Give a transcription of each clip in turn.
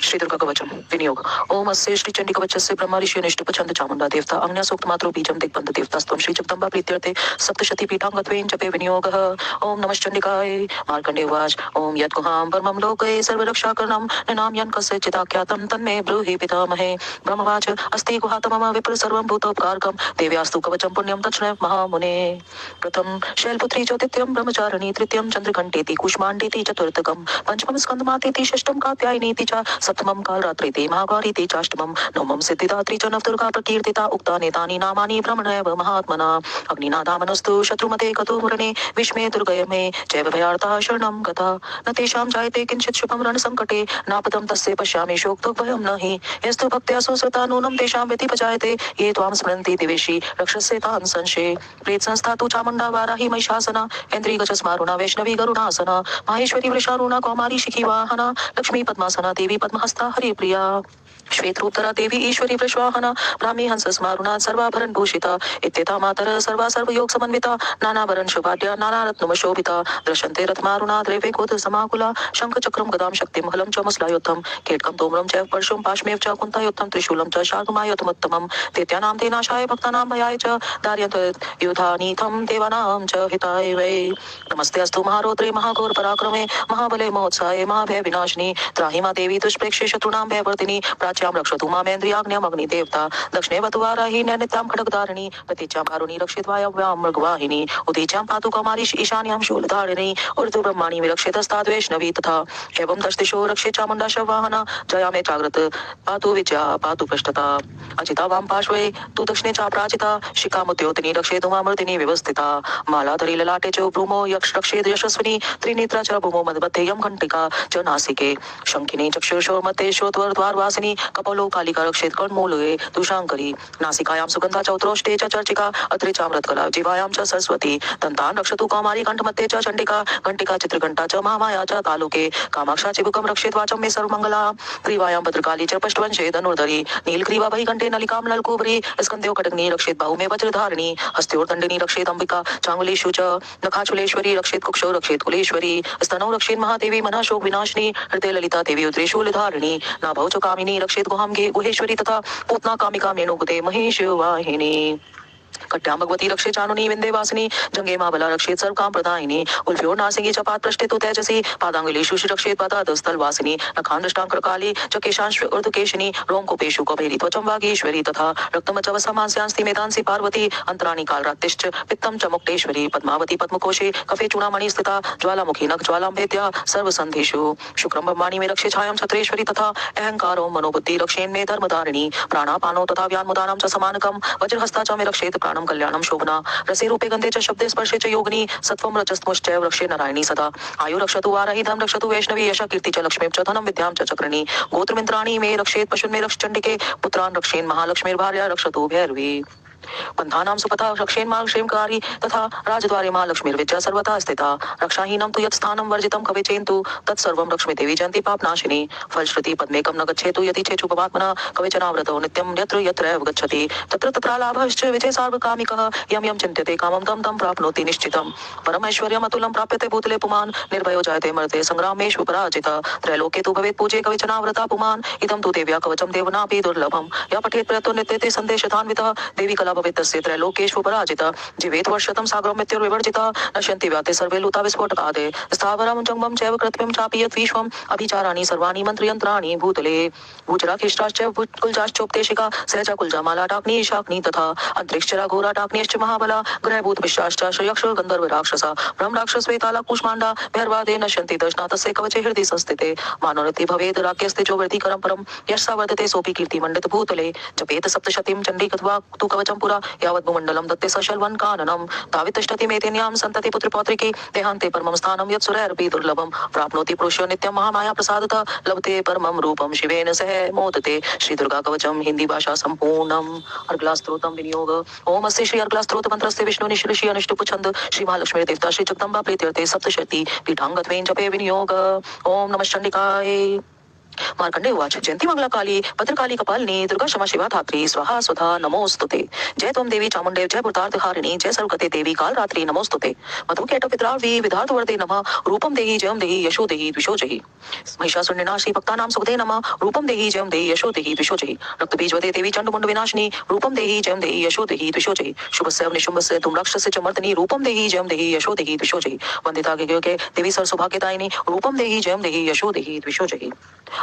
श्री दुर्गा कवचम विनियोग ओम अस्य श्री चंडी कवचस्य ब्रह्मा ऋषि निष्ठुप छंद चामुंडा देवता अग्न्या सूक्त मात्रो बीजम दिग्बंध देवता स्तोम श्री जगदम्बा प्रीत्यर्थे सप्तशती पीठांगत्वेन जपे विनियोगः ओम नमश्चंडिकाय मार्कंडे उवाच ओम यत्कुहां परमं लोके सर्वरक्षाकरणं ननाम यन् कस्य चिदाख्यातं तन्मे ब्रूहि पितामहे ब्रह्मवाच अस्ति गुहातमम विप्र सर्वं भूतोपकारकं देव्यास्तु कवचं पुण्यं तच्छृणु महामुने प्रथम शैलपुत्री ज्योतित्यं ब्रह्मचारिणी तृतीयं चंद्रघंटेति कुष्मांडेति चतुर्थकं पंचमं स्कंदमातेति षष्ठं कात्यायनीति च सप्तमं कालरात्रिति महागौरीति चाष्टमं नवमं सिद्धिदात्री च नवदुर्गा प्रकीर्तिता उक्तानि तानि नामानि ब्रह्मणैव महात्मना अग्निनादामनस्तु शत्रुमते कतुमुरणे विष्मे दुर्गयमे जैव भयार्ता शरणं गता न तेषां जायते किंचित् शुभं रणसंकटे नापदं तस्य पश्यामि शोक्तुभयं न हि यस्तु भक्त्या सुसृता नूनं तेषां व्यतिपजायते ये त्वां स्मरन्ति दिवेशि रक्षस्य तान् संशये प्रेत संस्था तु चामुण्डा वाराही महिषासना ऐन्द्रियगजस्मारुणा वैष्णवी गरुडासना माहेश्वरी वृषारुणा कौमारी शिखी वाहना लक्ष्मी पद्मासना देवी पद्महस्ता हरिप्रिया श्वेतरूपधरा देवी ईश्वरी वृषवाहना ब्राह्मी हंस स्मारुणा सर्वाभरण भूषिता इत्येता मातर सर्वा सर्वयोग समन्विता नानाभरण शुभाढ्या नानारत्नम शोभिता दृश्यन्ते रथमारुणा द्रव्ये गोध समाकुला शंख चक्रम गदां शक्तिं हलं च मुसलायुद्धं केटकं तोम्रं च परशुं पाशमेव च कुन्तायुद्धं त्रिशूलं च शार्दूलायुधमुत्तमं दैत्यानां तेनाशाय भक्तानां भयाय च दार्यन्त युधानीतं देवानां च हिताय वै नमस्ते अस्तु महारौद्रे महाघोर पराक्रमे महाबले महोत्साहे महाभय विनाशिनी त्राहि मा देवी दुष्प्रेक्षे शत्रूणां भयवर्तिनी प्राच्यां रक्षतु मामेन्द्रियाग्न्यम् अग्निदेवता दक्षिणे वतुवाराही नैनित्यां खड्गधारिणी प्रतीच्यां कारुणी रक्षित वायव्यां मृगवाहिनी उदीच्यां पातु कौमारी ईशान्यां शूलधारिणी ऊर्ध्व ब्रह्माणि विरक्षित हस्ताद्वैष्णवी तथा एवं दशदिशो रक्षित चामुण्डा शववाहना जया मे जाग्रत पातु विद्या पातु पृष्ठता अजिता वां पार्श्वे तु दक्षिणे चापराजिता शिखामुद्योतिनी रक्षेतु मामृतिनी व्यवस्थिता मालाधरी ललाटे च भ्रूमो यक्ष रक्षेत यशस्विनी त्रिनेत्रा च भूमो मध्यम घंटिका च नासिके शंखिनी चक्षुषो मध्ये श्रोतवर्द्वारवासिनी कपोलो कालिका रक्षेत कर्णमूले तुषांकरी नासिकायां सुगंधा चौत्रोष्टे च चर्चिका अत्रे चामृतकला जीवायां च सरस्वती दन्तान् रक्षतु कौमारी कंठमध्ये च चंडिका घंटिका चित्रघंटा च महामाया च तालुके कामाक्षा चिबुकं रक्षेत वाचं मे सर्वमंगला ग्रीवायां भद्रकाली च पष्टवंशे धनुर्धरी नीलग्रीवा भैकण्ठे नलिकां नलकुबरी स्कन्ध्यो कटग्नि रक्षेत बाहुमे वज्रधारिणी हस्त्योर्दण्डिनी रक्षेत अंबिका चांगुलेषु च नखाचुलेश्वरी रक्षेत कुक्षौ रक्षेत कुलेश्वरी स्तनौ रक्षेत महादेवी मनःशोक विनाशिनी हृदय ललिता देवी उदरे शूलधारिणी नाभौ च कामिनी रक्षेत गुहां गुहेश्वरी तथा पूतना कामिका मेणुकुते महेश वाहिनी कट्यां भगवती रक्षे चानुनी विंध्यवासिनी जंगे महाबला रक्षेत सर्वकाम प्रदायिनी उल्फ्योर नासिकी च पाद पृष्ठे तु तेजसी पादांगुलीषु रक्षेत पादादस्थल वासिनी नखान दृष्टांकरकाली च केशांश ऊर्ध्वकेशिनी रोमकूपेषु कौबेरी त्वचं वागीश्वरी तथा रक्तमचव समांस्यांस्ति मेधांसि पार्वती अंतराणि कालरात्रिश्च पित्तं च मुक्तेश्वरी पद्मावती पद्मकोशे कफे चूड़ामणि स्थिता ज्वालामुखी नख ज्वालां भेद्या सर्वसन्धिषु शुक्रं ब्रह्माणि मे रक्षे छायां छत्रेश्वरी तथा अहंकारो मनोबुद्धि रक्षेन् मे धर्मधारिणी प्राणापानो तथा व्यान्मुदानां च समानकं वज्रहस्ता च मे रक्षेत प्राणं कल्याणं शोभना रसे रूपे गंधे च शब्दे स्पर्शे च योगिनी सत्वं रजस्तमश्चैव रक्षे नारायणी सदा आयु रक्षतु वाराही धन रक्षतु वैष्णवी यशा कीर्ति च लक्ष्मीं च धनं विद्यां च चक्रणी गोत्रमित्राणि मे रक्षेत पशुन् मे रक्षचण्डिके पुत्रान् रक्षेन् महालक्ष्मीर्भार्या रक्षतु भैरवी पंथानां सुपथा रक्षेन् मार्गक्षेमकारी तथा राजद्वारे महालक्ष्मीर्विद्या सर्वथा स्थिता रक्षाहीनं तु यत् स्थानं वर्जितं कवचेन्तु तत्सर्वं रक्ष्मी देवी जयन्ती पापनाशिनी फलश्रुति पद्मेकं न गच्छेतु यदि चेचुपमात्मना कवचनाव्रतो नित्यं यत्र यत्रैव गच्छति तत्र तत्र लाभश्च विजय सार्वकामिकः यं यं चिन्त्यते कामं तं तं प्राप्नोति निश्चितं परमैश्वर्यम् अतुलं प्राप्यते भूतले पुमान् निर्भयो जायते मर्ते संग्रामेषु पराजितः त्रैलोक्ये तु भवेत् पूजे कवचनाव्रता पुमान् इदं तु देव्या कवचं देवनापि दुर्लभं या पठेत् प्रयतो नित्यते सन्देशतान्वितः देवी कला भवेत् तस्य त्रैलोकेषु पराजिता जीवेत् वर्षतं सागरं मृत्युर्विवर्जिता नश्यन्ति व्याते सर्वे लुता विस्फोटकादे स्थावरं जङ्गमं चैव कृत्रिमं चापि यत् विश्वम् अभिचाराणि सर्वाणि मन्त्रयन्त्राणि भूतले भूचराखिष्टाश्च कुलजाश्चोपदेशिका सहजा कुलजामालाटाग्नि शाग्नि तथा अन्तरिक्षरा घोराटाग्निश्च महाबला ग्रहभूतपिशाश्च श्रेयक्षुर गन्धर्व राक्षसा ब्रह्म राक्षस वेताला कूष्माण्डा भैर्वादे नश्यन्ति दशना तस्य कवचे हृदि संस्थिते मानोरति भवेत् राज्ञस्ते जो वृद्धिकरं परं यशसा वर्धते सोऽपि कीर्तिमण्डित भूतले जपेत सप्तशतीं चण्डी कृत्वा तु कवचं पुरा यावत् भूमण्डलं दत्ते सशल्वन् काननं तावितिष्ठति मेतेन्यां सन्तति पुत्रपौत्रिकी देहान्ते परमं स्थानं यत् सुरैरपि दुर्लभं प्राप्नोति पुरुषो नित्यं महामाया प्रसादतः लभते परमं रूपं शिवेन सह मोदते श्री दुर्गा कवचम हिंदी भाषा संपूर्णम् अर्गलास्त्रोतं विनियोग ओम अस्य श्री अर्गलास्त्रोत मंत्रस्य विष्णु निश्ऋषि अनुष्टुप छंद श्री महालक्ष्मी देवता श्री जगदम्बा प्रीत्यर्थे सप्तशती पीठांगत्वेन जपे विनियोग ओम नमः चंडिकाय मार्कंडे उवाच जयंती मंगला काली भद्रकाली कपालिनी दुर्गा क्षमा शिवा धात्री स्वाहा स्वधा नमोस्तुते। जय त्वं देवी चामुंडे जय भूतार्थहारिणी जय सर्वगते देवी कालरात्रि नमोस्तुते। मधुकेटपित्रार्वी विधातुवर्ते नमः रूपं देहि जयं देहि यशो देहि द्विषो जहि। महिषासुरनिनाशिनी भक्तानां सुखदे नमः रूपं देहि जयं देहि यशो देहि द्विषो जहि। रक्तबीजवदे देवी चण्डमुण्ड विनाशिनी रूपं देहि जयं देहि यशो देहि द्विषो जहि। शुभस्य निशुम्भस्य धूम्राक्षस्य च मर्दिनी रूपं देहि जयं देहि यशो देहि द्विषो जहि। वन्दिता के देवी सर्वसौभाग्यदायिनी रूपं देहि जयं देहि यशो देहि द्विषो जहि।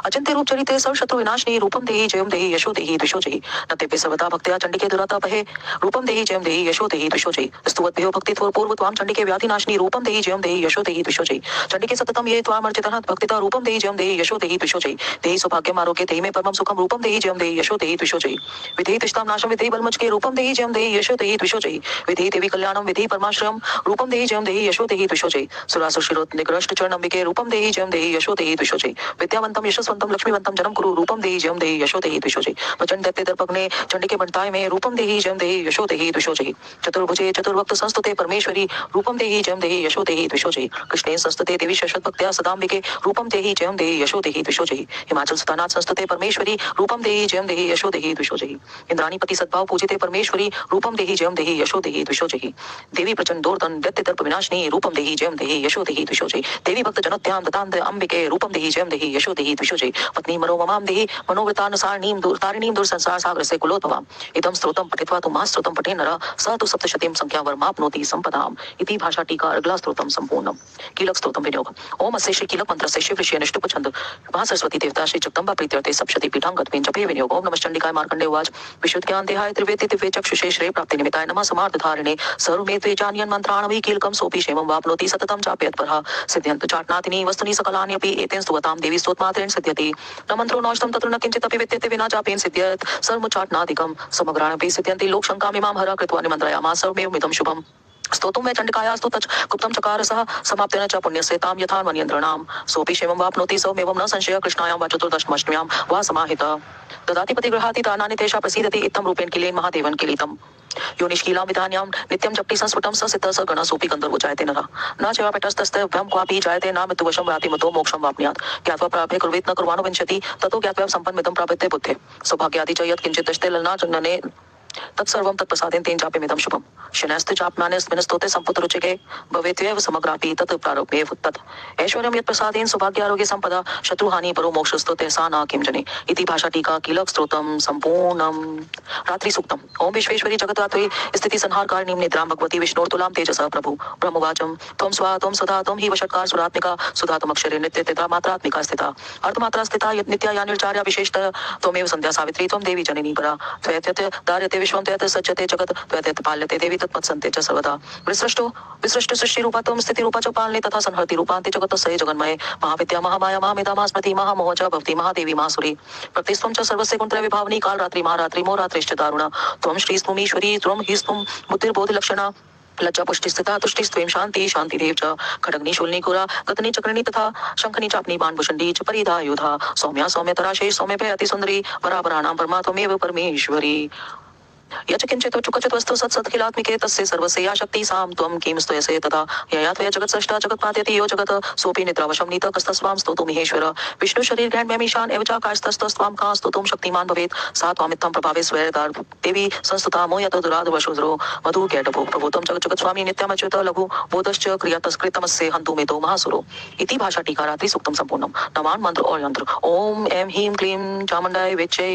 अचिंत्य रूप चरिते सर्वशत्रु विनाशिनी रूपं देहि जयं देहि यशो देहि द्विषो जहि। नतेभ्य सर्वदा भक्त्या चंडिके दुरातापहे रूपं देहि जयं देहि यशो देहि द्विषो जहि। स्तुवद्भ्यो भक्तित्व पूर्व त्वां चंडिके व्याधिनाशिनी रूपं देहि जयं देहि यशो देहि द्विषो जहि। चंडिके सततं ये त्वामर्चितः भक्तिता रूपं देहि जयं देहि यशो देहि द्विषो जहि। देहि सौभाग्यम् आरोग्ये देहि मे परमं सुखं रूपं देहि जयं देहि यशो देहि द्विषो जहि। विधेहि तिष्ठां नाशं विधेहि बलमुचके रूपं देहि जयं देहि यशो देहि द्विषो जहि। विधेहि देवी कल्याणं विधेहि परमाश्रयं रूपं देहि जयं देहि यशो देहि द्विषो जहि। सुरासुरशिरोत् निकृष्ट चरणंबिके रूपं देहि जयं देहि यशो देहि द्विषो जहि। विद्यावन्तं यशस्वन्तं लक्ष्मीवन्तं जनं कुरु रूपं देहि जयं देहि यशो देहि द्विषो जहि। वचन दैत्य दर्पग्ने चंडिके बंटाय में रूपं देहि जयं देहि यशो देहि द्विषो जहि। चतुर्भुजे चतुर्वक्त संस्तुते परमेश्वरी रूपं देहि जयं देहि यशो देहि द्विषो जहि। कृष्णे संस्तुते देवी शश्वतभक्त्या सदाम्बिके रूपं देहि जयं देहि यशो देहि द्विषो जहि। हिमाचल सुतानाथ संस्तुते परमेश्वरी रूपं देहि जयं देहि यशो देहि द्विषो जहि। इंद्राणीपति सद्भाव पूजिते परमेश्वरी रूपं देहि जयं देहि यशो देहि द्विषो जहि। देवी प्रचंड दोर्दन दैत्य दर्प विनाशिनी रूपं देहि जयं देहि यशो देहि द्विषो जहि। देवी भक्त जनोत्यां दतांत अंबिके रूपं देहि जयं देहि यशो देहि द्विषो जहि। पत्नी मनोममां देहि मनोवृतानुसारिणीं तारिणीं दुर्संसार सागरस्य कुलोद्भवाम्। इदं स्तोत्रं पठित्वा तु महास्तोत्रं पठे नरः स तु सप्तशतीं संख्यां वरमाप्नोति संपदाम्। इति भाषा टीका अगला स्तोत्रं संपूर्णम्। कीलक स्तोत्रं विनियोग। ओम अस्य श्री कीलक मंत्रस्य शिव ऋषि अनिष्टुप छंद महासरस्वती देवता श्री जगदम्बा प्रीत्यर्थे सप्तशती पीठांगत्वेन जपे विनियोग। ओम नमः चंडिकाय मार्कंडे उवाच विशुद्ध ज्ञान देहाय त्रिवेति दिव्य चक्षुषे श्रेय प्राप्ति निमित्ताय नमः समार्थ धारिणे सर्वमेत्वे जान्यन् मंत्राणि कीलकं सोपि क्षेमं वाप्नोति सततं चाप्यत्परः सिद्ध्यन्त चाटनातिनी वस्तुनि सकलान्यपि एतेन स्तुवतां देवी स्तोत्रमात्रेण सिद्ध्यति। न मंत्रो नौष्टं तत्र न किंचित् अपि विद्यते विना चापेन सिद्ध्यत् सर्वमुच्चाटनादिकं समग्राणपि सिद्ध्यन्ति लोकशङ्कामिमां हरः कृत्वा निमन्त्रयामास सर्वमेवमिदं शुभम्। स्तोतुं मे चंडिकायास्तु तच् गुप्तं चकार सः समाप्तेन च पुण्यस्य तां यथान्वन्यन्द्राणां सोऽपि क्षेमं वाप्नोति सौम्येवं न संशयः। कृष्णायां वा चतुर्दशमष्टम्यां वा समाहितः ददातिपति गृहाति तानानि तेषां प्रसीदति इत्थं रूपेण किलेन महादेवन् किलितम्। यो निष्कीलां विधान्यां नित्यं जप्ति संस्फुटं स सिद्धः स गणः सोऽपि गन्धर्वो जायते नरः न चैवापेटस्तस्य भयं क्वापि जायते न मृत्युवशं व्याति मतो मोक्षं वाप्नुयात्। ज्ञात्वा प्राप्य कुर्वीत न कुर्वाणो विंशति ततो ज्ञात्वा सम्पन्नमिदं प्राप्यते बुद्धे सौभाग्यादि च यत् किञ्चित् दशते ललना जन्मने तत्सर्वं तत्प्रसादेन तेन चाप्यमिदं शुभम्। शनैश्च चाप्मानेस्मिन् स्तोते सम्पुतरुचिके भवेत्येव समग्रापि तत् प्रारब्धेव तत् ऐश्वर्यं यत् प्रसादेन सौभाग्यारोग्य संपदा शत्रुहानि परो मोक्षस्तोते सा न किं जने। इति भाषा टीका कीलक स्तोत्रं संपूर्णम्। रात्रि सूक्तम्। ओम विश्वेश्वरी जगद्धात्री स्थिति संहारकारिणीं निद्रां भगवती विष्णोर्तुलां तेजसः प्रभु ब्रह्मवाचम् त्वं स्वाहा त्वं सदा त्वं हि वषट्कार सुरात्मिका सुधा त्वमक्षरे नित्य तेत्रा मात्रात्मिका स्थिता अर्धमात्रा स्थिता यत् नित्या या निर्चार्या विशेषतः त्वमेव संध्या सावित्री त्वं देवी जननी परा त्वयत्यत् दार्यते विश्वं त्वयत् सज्जते जगत् त्वयत् पाल्यते देवी तत्मत्सन्ते च सर्वदा। विसृष्ट सृष्टिरूपा त्वं स्थितिरूपा च पालने तथा संहर्ति रूपान्ते जगतस्य जगन्मये महाविद्या महामाया महामेधा महास्मृति महामोह च भवति महादेवी महासुरी प्रकृतिस्त्वं च सर्वस्य गुणत्रय विभावनी कालरात्रि महारात्रि मोरात्रिश्च दारुणा त्वं श्री स्तुमीश्वरी त्वं हि स्तुं बुद्धिर्बोधिलक्षणा लज्जा पुष्टि स्थिता तुष्टि स्वयं शांति शांतिदेव च खड्गनी शूलनी कुरा गतनी चक्रणी तथा शंखनी चापनी बाणभूषणी च परिधा योधा सौम्या सौम्यतरा शेष सौम्य पे अति सुंदरी परापराणां परमात्मेव परमेश्वरी यच किंचित् चुकचित् वस्तु सत्सत्खिलात्मिके तस्य सर्वस्य या शक्ति सां त्वं किं स्तुयसे तथा यया त्वया जगत्सृष्टा जगत्पात्यति यो जगत् सोऽपि निद्रावशं नीतः कस्तस्त्वां स्तोतुमीश्वर विष्णु शरीरग्रहणव्यमीशान एव चाकाशतस्तस्त्वां का स्तोतुं शक्तिमान् भवेत् सा त्वामित्थं प्रभावे स्वयकार देवी संस्तुता मोयत दुराधवशुद्रो मधुकैटभो प्रभुतं जगत्स्वामी नित्यमच्युत लघु बोधश्च क्रियातस्कृतमस्य हन्तु मेतो महासुरो। इति भाषा टीका रात्रि सूक्तं संपूर्णम्। नवान् मंत्र और यंत्र। ओम ऐं ह्रीं क्लीं चामुण्डाय विच्चै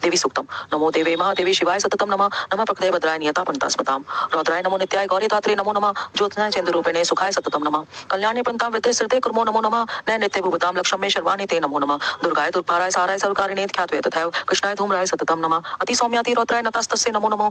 देवी सूक्तं। नमो देवे महादेवी शिवाय सततं नमः प्रकृते भद्राय नियता पंतास्मतां रौद्राय नमो नित्याय गौरी धात्रे नमो नमः ज्योत्स्नाय चन्द्रूपिणे सुखाय सततं नमः कल्याणे पंतां वृद्धे श्रुते कुर्मो नमो नमः नय नित्य भूभतां लक्ष्यं मे शर्वाणि ते नमो नमः दुर्गाय दुर्पाराय साराय सर्वकारिणे ख्यात्वे तथैव कृष्णाय धूम्राय सततं नमः अति सौम्याति रौद्राय नतास्तस्य नमो नमो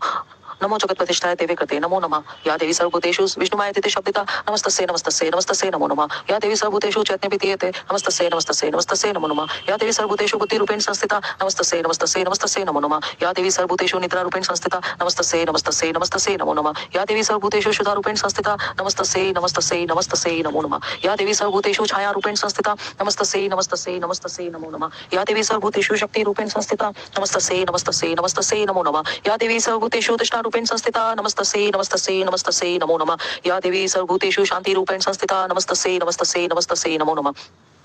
नमो जगत्प्रतिष्ठाय देवे कृते नमो नमः या देवी सर्वभूतेषु विष्णुमायते शब्दिता नमस्तस्यै नमस्तस्यै नमस्तस्यै नमो नमः या देवी सर्वभूतेषु चैतन्यपीतीयते नमस्तस्यै नमस्तस्यै नमस्तस्यै नमो नमः या देवी सर्वभूतेषु बुद्धिरूपेण संस्थिता नमस्तस्यै नमस्तस्यै नमस्तस्यै नमो नमः या देवी सर्वभूतेषु निद्रारूपेण संस्थिता नमस्तस्यै नमस्तस्यै नमस्तस्यै नमो नमः या देवी सर्वभूतेषु शुद्धारूपेण संस्थिता नमस्तस्यै नमस्तस्यै नमस्तस्यै नमो नमः या देवी सर्वभूतेषु छायारूपेण संस्थिता नमस्तस्यै नमस्तस्यै नमस्तस्यै नमो नमः या देवी सर्वभूतेषु शक्तिरूपेण संस्थिता नमस्तस्यै नमस्तस्यै नमस्तस्यै नमो नमः या देवी सर्वभूतेषु तिष्ठारूपेण संस्थिता नमस्तस्यै नमस्तस्यै नमस्तस्यै नमो नमः या देवी सर्वभूतेषु शान्तिरूपेण संस्थिता नमस्तस्यै नमस्तस्यै नमस्तस्यै नमो नमः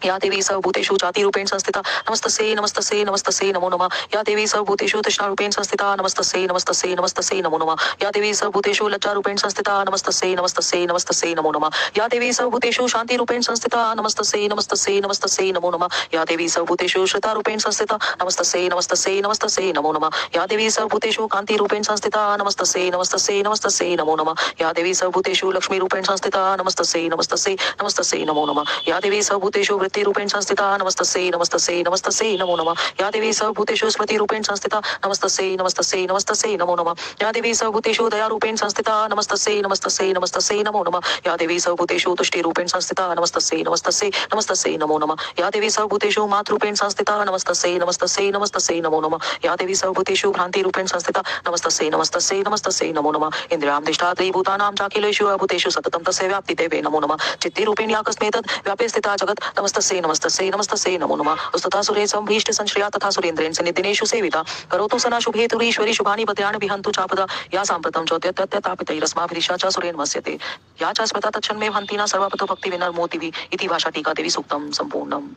या देवी सर्वभूतेषु जातिरूपेण संस्थिता नमस्तस्यै नमस्तस्यै नमस्तस्यै नमो नमः। या देवी सर्वभूतेषु तृष्णारूपेण संस्थिता नमस्तस्यै नमस्तस्यै नमस्तस्यै नमो नमः। या देवी सर्वभूतेषु लज्जारूपेण संस्थिता नमस्तस्यै नमस्तस्यै नमस्तस्यै नमो नमः। या देवी सर्वभूतेषु शान्तिरूपेण संस्थिता नमस्तस्यै नमस्तस्यै नमस्तस्यै नमो नमः। या देवी सर्वभूतेषु श्रितारूपेण संस्थिता नमस्तस्यै नमस्तस्यै नमस्तस्यै नमो नमः। या देवी सर्वभूतेषु कान्तिरूपेण संस्थिता नमस्तस्यै नमस्तस्यै नमस्तस्यै नमो नमः। या देवी सर्वभूतेषु लक्ष्मीरूपेण संस्थिता नमस्तस्यै नमस्तस्यै नमस्तस्यै नमो नमः। या देवी सर्वभूतेषु वृत्तिरूपेण संस्थिता नमस्तस्यै नमस्तस्यै नमस्तस्यै नमो नमः। या देवी सर्वभूतेषु स्मृतिरूपेण संस्थिता नमस्तस्यै नमस्तस्यै नमस्तस्यै नमो नमः। या देवी सर्वभूतेषु दयारूपेण संस्थिता नमस्तस्यै नमस्तस्यै नमस्तस्यै नमो नमः। या देवी सर्वभूतेषु तुष्टिरूपेण संस्थिता नमस्तस्यै नमस्तस्यै नमस्तस्यै नमो नमः। या देवी सर्वभूतेषु मातृरूपेण संस्थिता नमस्तस्यै नमस्तस्यै नमस्तस्यै नमो नमः। या देवी सर्वभूतेषु भ्रान्तिरूपेण संस्थिता नमस्तस्यै नमस्तस्यै नमस्तस्यै नमो नमः। इंद्रियां दिष्टात्रि भूतानां चाखिलेषु अभूतेषु सततं तस्य व्याप्ति देवे नमो नमः। चित्तिरूपेण या कस्मेतद् व्यापे स्थिता जगत् नमस्तस्यै नमस्तस्यै नमस्तस्यै नमो नमः। स्तुता सुरे संभीष्ट संश्रया तथा सुरेन्द्रेण सन्निधिनेषु सेविता करोतु सना शुभेतुरीश्वरी शुभानि पद्यानि विहन्तु चापदा या साम्प्रतं चौत्यत्यतापितैरस्माभिरीशा च सुरेन्वस्यते या च स्मृता तच्छन्मे हन्तिना सर्वपतो भक्ति विनर्मोतिभिः इति भाषा टीका देवी सूक्तं सम्पूर्णम्।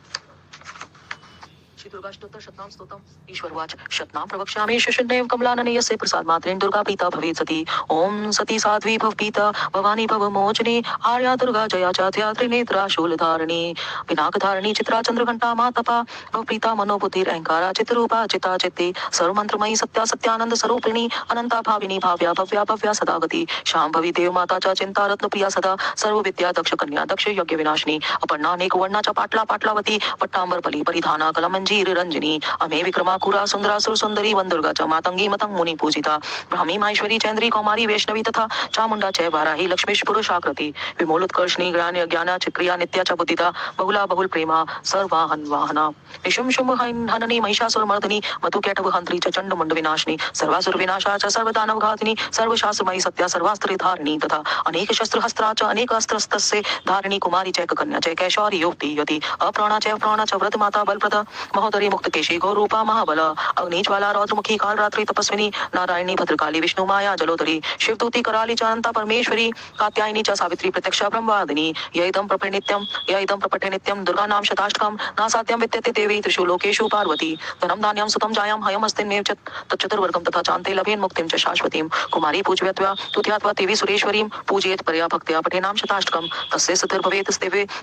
श्री दुर्गाष्टोत्तर शतनाम स्तोत्रम ईश्वरवाच शतनाम प्रवक्ष्यामि शिशुन्देव कमलाननयस्य प्रसाद मात्रेण दुर्गा प्रीता भवेत् सती। ओम सती साध्वी भव पीता भवानी भव मोचनी आर्या दुर्गा जया चात्या त्रिनेत्रा शूलधारिणी पिनाकधारिणी चित्रा चंद्रघंटा मातपा भव प्रीता मनोबुद्धिर अहंकारा चित्तरूपा चिता चित्ते सर्वमंत्रमयी सत्या सत्यानंद स्वरूपिणी अनंता भाविनी भाव्या भव्या भव्या सदा गति शांभवी देव माता च चिंता रत्न प्रिया सदा सर्व विद्या दक्ष कन्या दक्ष यज्ञ विनाशिनी अपर्णा अनेक वर्णा च पाटला पाटलावती पट्टांबर पली परिधाना कलमंजी रंजनी अमे विक्रमा कुरा सुंदरा सुर सुंदरी वंदुर्गा च मातंगी मतंग मुनि पूजिता ब्राह्मी माहेश्वरी चैन्द्री कौमारी वैष्णवी तथा चामुंडा च वाराही लक्ष्मीश पुरुषाकृति विमोल उत्कर्षणी ज्ञान ज्ञान चिक्रिया नित्या च बुद्धिता बहुला बहुल प्रेमा सर्वाहन वाहना निशुम शुंभ हननी महिषासुर मर्दनी मधुकैटव हंत्री च चंड मुंड विनाशिनी सर्वासुर विनाशा च सर्वदानव घातिनी सर्वशास्त्रमयी सत्या सर्वास्त्र धारिणी तथा अनेक शस्त्र हस्त्रा च अनेक अस्त्रस्तस्य धारिणी कुमारी च कन्या च कैशौरी युक्ति यति अप्राणा च व्रत माता बलप्रदा महोदरी मुक्त केशी गौरूपा महाबला अग्निज्वाला रौद्रमुखी कालरात्रि तपस्विनी नारायणी भद्रकाली विष्णु माया जलोदरी शिवदूती कराली च अनंता परमेश्वरी कात्यायनी च सावित्री प्रत्यक्षा ब्रह्मवादिनी यैदं प्रपठे नित्यं दुर्गा नाम शताष्टकं नासाद्यं विद्यते देवी त्रिषु लोकेषु पार्वती धनं धान्यं सुतं जायां हयमस्तिन्नेव च तच्चतुर्वर्गं तथा चान्ते लभेन मुक्तिं च शाश्वतीं कुमारी पूज्यत्वा तुथ्यात्वा देवी सुरेश्वरीं पूजयेत् परया भक्त्या पठेनां शताष्टकं तस्य सुतिर्भवेत्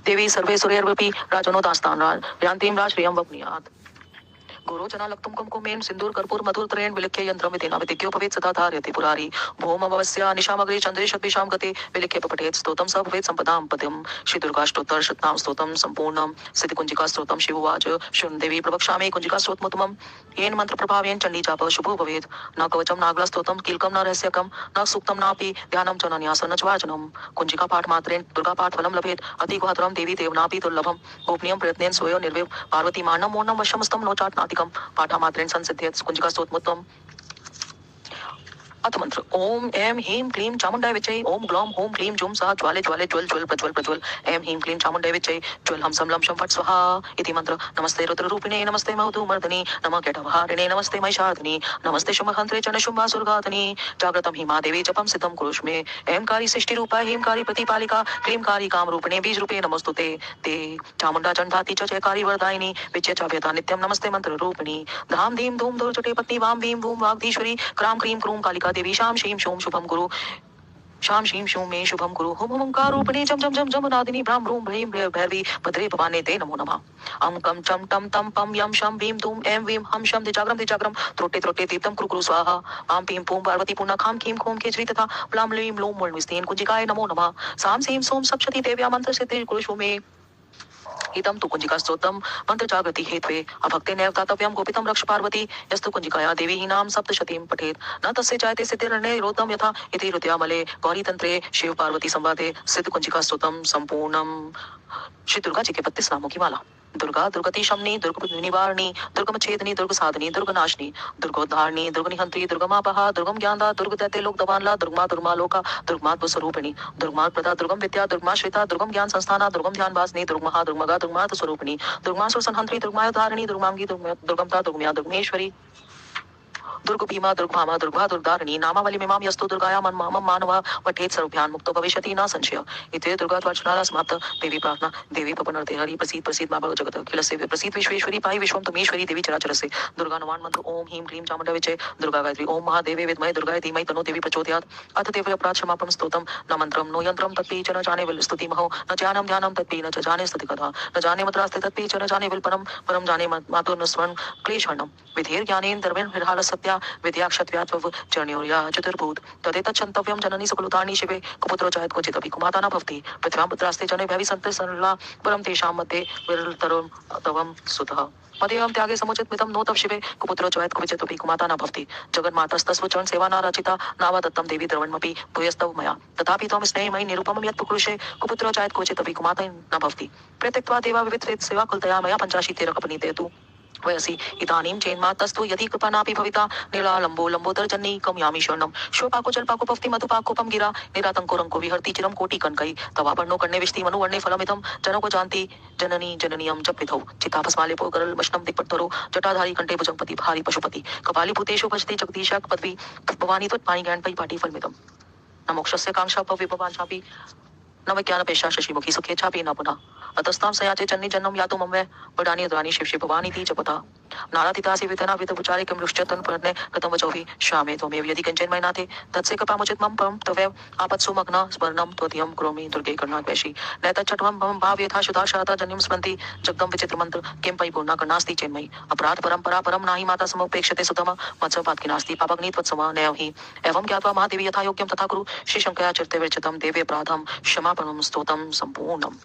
देवी सर्वे सुरेर्वपि राजनो दास्तान् यान्तीं राजप्रियं वप्नुयात्। गोरोचना लक्तुम कुमकुमेन सिंदूर कर्पूर मधुर त्रयेण विलिख्य यंत्रम विधिना विधिज्ञो भवेत् सदा धारयति पुरारी भौम अवस्या निशामग्रे चंद्रे शतभिषां गते विलिख्य पठेत् स्तोत्रं स भवेत् संपदां पदम्। श्री दुर्गाष्टोत्तर शतनाम स्तोत्रं संपूर्णम्। सिद्धिकुंजिका स्तोत्रं शिव उवाच शृण् देवी प्रवक्ष्यामि कुंजिका स्तोत्रमुत्तमम् येन मंत्र प्रभावेन चंडी जाप शुभो भवेत् न कवचं नागला स्तोत्रं कीलकं न रहस्यकं न सूक्तं नापि ध्यानं च न न्यासं न च वाचनं कुंजिका पाठ मात्रेण दुर्गा पाठ फलं लभेत् अति गुहातुरं देवी देवनापि दुर्लभं गोपनीयं प्रयत्नेन स्वयो निर्विव पार्वती मार्णं मोर्णं वशमस्तं नो चाटनातिकं पाठा मात्रेण संसिद्ध्येत् कुंजिका स्तोत्रमुत्तमम्। अथ मंत्र ओम ऐं ह्रीं क्लीं चामुंडाय विच्चे ओम ग्लौं हों क्लीं जुं सः ज्वाले ज्वाले ज्वल ज्वल प्रज्वल प्रज्वल ऐं ह्रीं क्लीं चामुंडाय विच्चे ज्वल हम सम लं शं फट् स्वाहा इति मंत्र। नमस्ते रुद्ररूपिणे नमस्ते मधुमर्दिनी नमः कैटवहारिणे नमस्ते महिषार्दिनी नमस्ते शुंभहंत्रे च शुंभासुरघातिनी जागृतं हि मादेवी जपं सिद्धं कुरुष्मे ऐंकारी सृष्टिरूपाय ह्रींकारी प्रतिपालिका क्लींकारी कामरूपिणे बीजरूपे नमोस्तुते ते चामुंडा चंडाति च जयकारी वरदायिनी विच्य चाभ्यता नित्यं नमस्ते मंत्र रूपिणी धाम धीम धूम धूर्जटे पत्नी वाम Vim वूम वाग्धीश्वरी cram cream क्रूम Kalika Devi शाम शीम शोम शुभम गुरु शाम शीम शोम मे शुभम गुरु हुम हुंकार रूपिणी जम जम जम जम नादिनी भ्राम रूम भ्रीम भैरवी भद्रे भवाने ते नमो नमः। अम कम चम टम तम पम यम शम भीम धूम एम वीम हम शम दिजाग्रम त्रोटे त्रोटे तीर्थम कुरु कुरु स्वाहा आम पीम पूम पार्वती पूर्णा खाम खीम खोम केचरी तथा प्लाम लीम लोम मूल विस्तीन कुंजिकाय नमो नमः। साम सीम सोम सप्तशती देव्या मंत्र सिद्धि कुरुषु मे इदं तु कुंजिका स्तोत्रम मंत्र जागृति हेत्वे अभक्ते नैव दातव्यं गोपितं रक्ष पार्वती यस्तु कुंजिकाया देवी ही नाम सप्तशतीं पठेत् न तस्य जायते सिद्धिर्ने रोदं यथा इति रुद्यामले गौरी तंत्रे शिव पार्वती संवादे सिद्ध कुंजिका स्तोत्रम संपूर्णम। श्री दुर्गा जी के 32 नामों की माला। दुर्गा दुर्गति शमनी दुर्ग निवारणी दुर्गम छेदनी दुर्ग साधनी दुर्ग नाशनी दुर्गोद्धारणी दुर्ग निहंत्री दुर्गमापहा दुर्गम ज्ञानदा दुर्ग दैत्य लोक दवानला दुर्गमा दुर्मा लोका दुर्गमात्म स्वरूपिणी दुर्गमा प्रदा दुर्गम विद्या दुर्गमा श्वेता दुर्गम ज्ञान संस्थाना दुर्गम ध्यान वासनी दुर्गमहा दुर्गमगा दुर्गमात स्वरूपिणी दुर्गमासुर संहंत्री दुर्गमाय धारिणी दुर्गमांगी दुर्गमता दुर्गम्या दुर्गमेश्वरी दुर्ग भीमा दुर्गभामा दुर्गा दुर्गारिणी नामावली मिमाम यस्तु दुर्गाया मन मामम मानवा पठेत सर्वभ्यान मुक्तो भविष्यति न संशय इति दुर्गा त्वचनाला समाप्त देवी प्रार्थना देवी पवनर्ते हरि प्रसीद प्रसीद मा भगवत जगत खिलसे प्रसीद विश्वेश्वरी पाई विश्वम तमेश्वरी देवी चराचरसे दुर्गा नवान मंत्र ओम ह्रीं क्लीं चामुंडा विजय दुर्गा गायत्री ओम महादेवे विद्महे दुर्गाय धीमहि तन्नो देवी प्रचोदयात् अथ देव अपराध क्षमापण स्तोत्रम न मंत्रम नो यंत्रम तत्पि च न जाने विल स्तुति महो न ज्ञानम ध्यानम तत्पि न च जाने स्तुति कथा न जाने मद्रास्ते तत्पि च न जाने विल परम परम जाने मातो न स्वर्ण क्लेशहरणम विधेर ज्ञानेन धर्मेण विरहाल सत्या विद्याक्षत्व्यात्व चरणयोर्या चतुर्भूत तदेतच्छन्तव्यं जननी सकलुतानि शिवे कुपुत्रो जायत क्वचिदपि कुमाता न भवति पृथ्व्यां पुत्रास्ते जने भवि सन्ते सरला परम तेषां मध्ये विरलतरं तवं सुतः मदेवं त्यागे समुचित मितं नो तव शिवे कुपुत्रो जायत क्वचिदपि कुमाता न भवति जगन्मातस्तस्व चरण सेवा न रचिता नावा दत्तं देवी द्रवण्मपि भूयस्तव मया तथापि त्वं स्नेहमयि निरुपमं यत् पुरुषे कुपुत्रो जायत क्वचिदपि कुमाता न भवति प्रत्यक्त्वा देवा विवित्रेत सेवा कुलतया मया पञ्चाशीतिरकपनीते तु वयसि इदानीं चेन्मातस्तु यदि कृपानापि भविता नीलालम्बो लम्बोदर जन्नी कम यामि शरणं शोपाको जल्पाको पफ्ति मधुपाकोपम गिरा निरातंको रंको विहरति चिरम कोटि कनकई तवापर्णो कर्णे विष्टि मनुवर्णे फलमिदं जनो को जानति जननी जननीयं जप विधौ चिताभस्मालेपो गरल मशनं दिक्पत्तरो जटाधारी कंठे भुजंपति भारी पशुपति कपाली भूतेषु भजति जगदीश पदवी भवानी त्वत्पाणि ज्ञान पै पाटी फलमिदं न मोक्षस्य कांक्षा पविपवांशापि न विज्ञानपेशा शशिमुखी सुखेच्छापि न पुनः अतस्तां सयाचे चन्नी जन्म यातु मम्मे वडानी द्वानी शिव शिववानी ती जपता नारातितासि विधना वितपुचारे किं रुष्यतन परने कृतं वचोहि श्यामे त्वमेव यदि किंचन मयनाथे तत्से कृपामुचित मम परम तवेव आपत्सु मग्ना स्मरणं त्वदीयं करोमि दुर्गे करुणाद्वेषि नैतच्छठवं भवं भाव यथा शुदाशाता जन्यं स्मरन्ति जगदं विचित्र मंत्र किं पै पूर्णा करनास्ति चेन्मयि अपराध परंपरा परम नाही माता समुपेक्षते सुतम मत्सपातकी नास्ति पापग्नि त्वत्समा नयं हि एवं ज्ञात्वा महादेवी यथा योग्यं तथा कुरु श्री शंकया चित्ते विरचितं देवे अपराधं क्षमापणं स्तोत्रं संपूर्णम्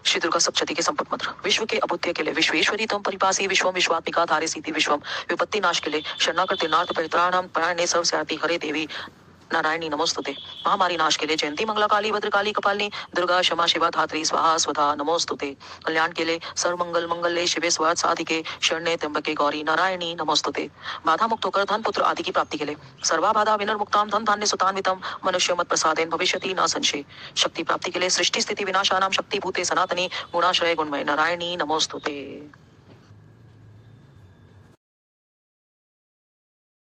श्री दुर्गा सप्तशती के संपुट मंत्र विश्व के अभुत्य के लिए विश्वेश्वरी तुम परिपासी विश्वम विश्वात्मिका धारे सीति विश्वम विपत्ति नाश के लिए शरणागत तीर्थार्थ परित्राणम परायणे सर्व स्याति हरे देवी नारायणी नमोस्तुते महामारी नाश के लिए जयंती मंगला काली भद्रकाली कपालिनी दुर्गा क्षमा शिवा धात्री स्वाहा स्वधा नमोस्तुते कल्याण के लिए सर्वमंगल मंगले शिवे स्वार्थ साधिके शरण्ये त्र्यंबके गौरी नारायणी नमोस्तुते बाधा मुक्त होकर धन पुत्र आदि की प्राप्ति के लिए सर्वा बाधा विनर्मुक्ताम धन धान्य सुतान्वितम मनुष्य मत प्रसादेन भविष्यति न संशय शक्ति प्राप्ति के लिए सृष्टि स्थिति विनाशानाम शक्ति भूते सनातनी गुणाश्रय गुणमय नारायणी नमोस्तुते।